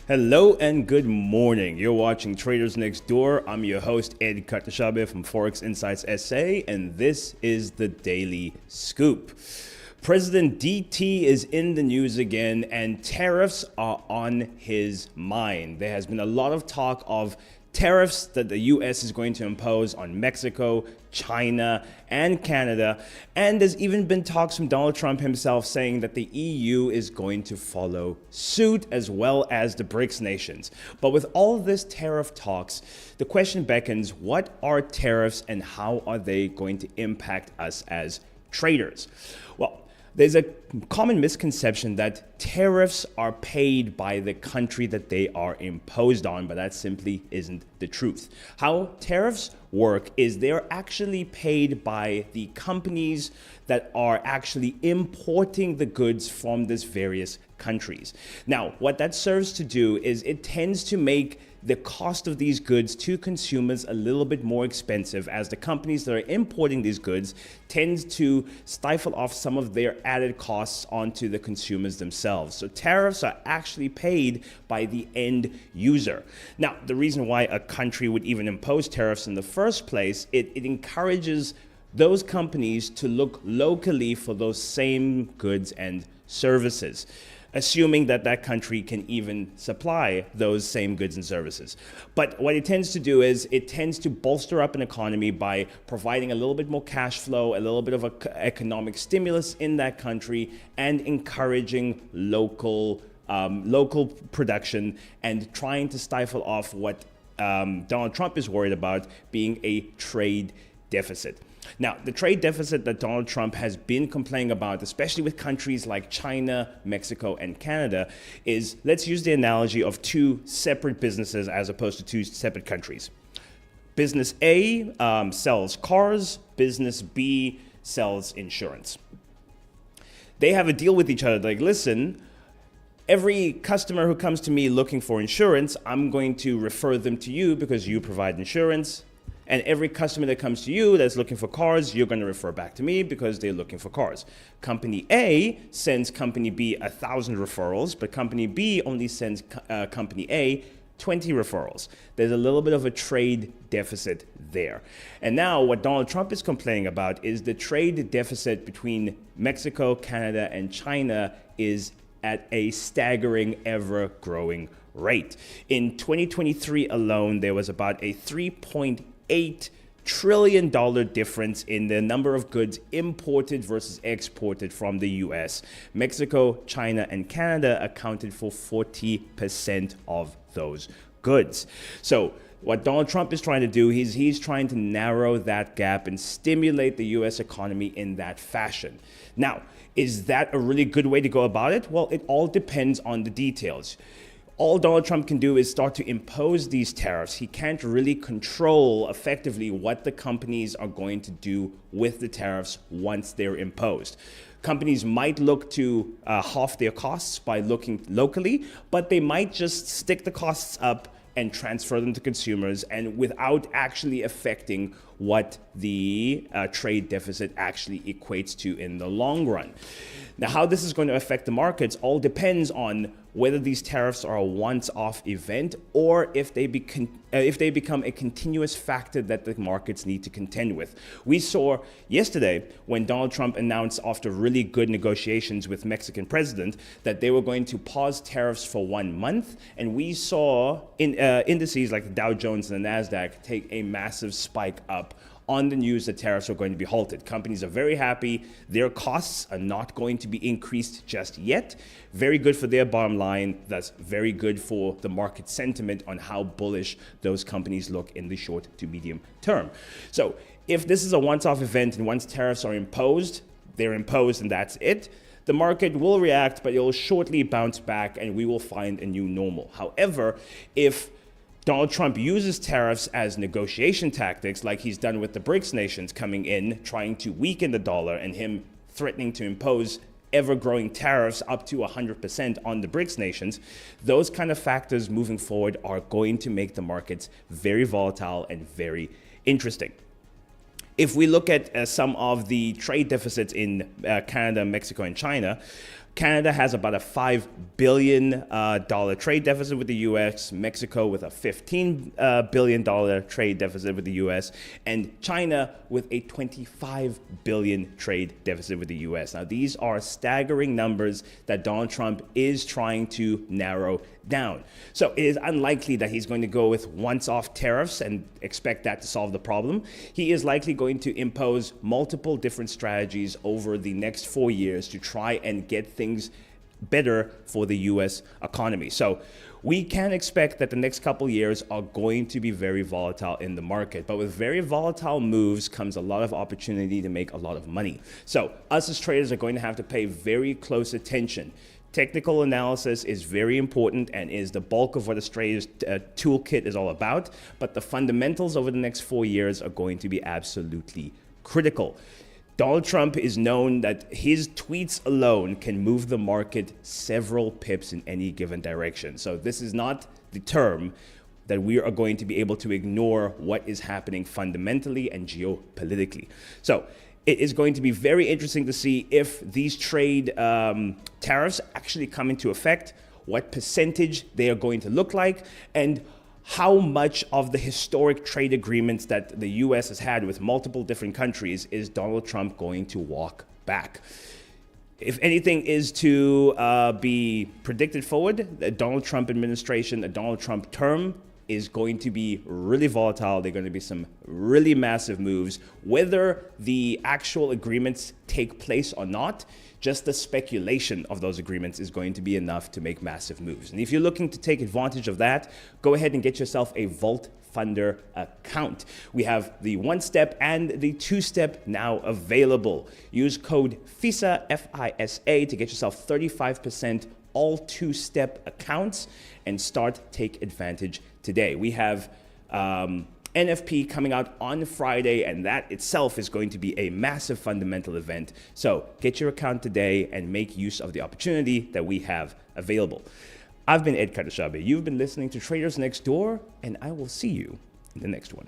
Hello and good morning. You're watching Traders Next Door. I'm your host, Ed Katashabe from Forex Insights SA, and this is the Daily Scoop. President DT is in the news again, and tariffs are on his mind. There has been a lot of talk of tariffs that the US is going to impose on Mexico, China, and Canada. And there's even been talks from Donald Trump himself saying that the EU is going to follow suit, as well as the BRICS nations. But with all this tariff talks, the question beckons, what are tariffs and how are they going to impact us as traders? Well, there's a common misconception that tariffs are paid by the country that they are imposed on, but that simply isn't the truth. How tariffs work is they're actually paid by the companies that are actually importing the goods from these various countries. Now, what that serves to do is it tends to make the cost of these goods to consumers a little bit more expensive, as the companies that are importing these goods tend to stifle off some of their added costs onto the consumers themselves. So tariffs are actually paid by the end user. Now, the reason why a country would even impose tariffs in the first place, it encourages those companies to look locally for those same goods and services, assuming that that country can even supply those same goods and services. But what it tends to do is it tends to bolster up an economy by providing a little bit more cash flow, a little bit of economic stimulus in that country, and encouraging local production and trying to stifle off what Donald Trump is worried about, being a trade deficit. Now, the trade deficit that Donald Trump has been complaining about, especially with countries like China, Mexico, and Canada, is, let's use the analogy of two separate businesses as opposed to two separate countries. Business A sells cars, business B sells insurance. They have a deal with each other, like, listen, every customer who comes to me looking for insurance, I'm going to refer them to you because you provide insurance. And every customer that comes to you that's looking for cars, you're going to refer back to me because they're looking for cars. Company A sends Company B 1,000 referrals, but Company B only sends Company A 20 referrals. There's a little bit of a trade deficit there. And now what Donald Trump is complaining about is the trade deficit between Mexico, Canada, and China is at a staggering, ever-growing rate. In 2023 alone, there was about a $3.8 trillion difference in the number of goods imported versus exported from the US. Mexico, China, and Canada accounted for 40% of those goods. So what Donald Trump is trying to do is he's trying to narrow that gap and stimulate the US economy in that fashion. Now, is that a really good way to go about it? Well, it all depends on the details. All Donald Trump can do is start to impose these tariffs. He can't really control effectively what the companies are going to do with the tariffs once they're imposed. Companies might look to half their costs by looking locally, but they might just stick the costs up and transfer them to consumers, and without actually affecting what the trade deficit actually equates to in the long run. Now, how this is going to affect the markets all depends on whether these tariffs are a once-off event or if they become a continuous factor that the markets need to contend with. We saw yesterday when Donald Trump announced, after really good negotiations with Mexican president, that they were going to pause tariffs for 1 month, and we saw indices like the Dow Jones and the NASDAQ take a massive spike up on the news that tariffs are going to be halted. Companies are very happy. Their costs are not going to be increased just yet. Very good for their bottom line. That's very good for the market sentiment on how bullish those companies look in the short to medium term. So if this is a once-off event and once tariffs are imposed, they're imposed and that's it, the market will react, but it will shortly bounce back and we will find a new normal. However, if Donald Trump uses tariffs as negotiation tactics, like he's done with the BRICS nations coming in, trying to weaken the dollar, and him threatening to impose ever-growing tariffs up to 100% on the BRICS nations, those kind of factors moving forward are going to make the markets very volatile and very interesting. If we look at some of the trade deficits in Canada, Mexico, and China, Canada has about a $5 billion trade deficit with the US, Mexico with a $15 billion trade deficit with the US, and China with a $25 billion trade deficit with the US. Now, these are staggering numbers that Donald Trump is trying to narrow down. So it is unlikely that he's going to go with once-off tariffs and expect that to solve the problem. He is likely going to impose multiple different strategies over the next 4 years to try and get things better for the US economy. So we can expect that the next couple years are going to be very volatile in the market. But with very volatile moves comes a lot of opportunity to make a lot of money. So us as traders are going to have to pay very close attention. Technical analysis is very important and is the bulk of what a trader's toolkit is all about. But the fundamentals over the next 4 years are going to be absolutely critical. Donald Trump is known that his tweets alone can move the market several pips in any given direction. So this is not the term that we are going to be able to ignore what is happening fundamentally and geopolitically. So it is going to be very interesting to see if these trade tariffs actually come into effect, what percentage they are going to look like, and how much of the historic trade agreements that the US has had with multiple different countries is Donald Trump going to walk back. If anything is to be predicted forward, the Donald Trump administration, the Donald Trump term is going to be really volatile. There are going to be some really massive moves. Whether the actual agreements take place or not, just the speculation of those agreements is going to be enough to make massive moves. And if you're looking to take advantage of that, go ahead and get yourself a Vault Funder account. We have the 1-step and the 2-step now available. Use code FISA, F-I-S-A, to get yourself 35% all 2-step accounts and take advantage today. We have NFP coming out on Friday, and that itself is going to be a massive fundamental event. So get your account today and make use of the opportunity that we have available. I've been Ed Katashabe. You've been listening to Traders Next Door, and I will see you in the next one.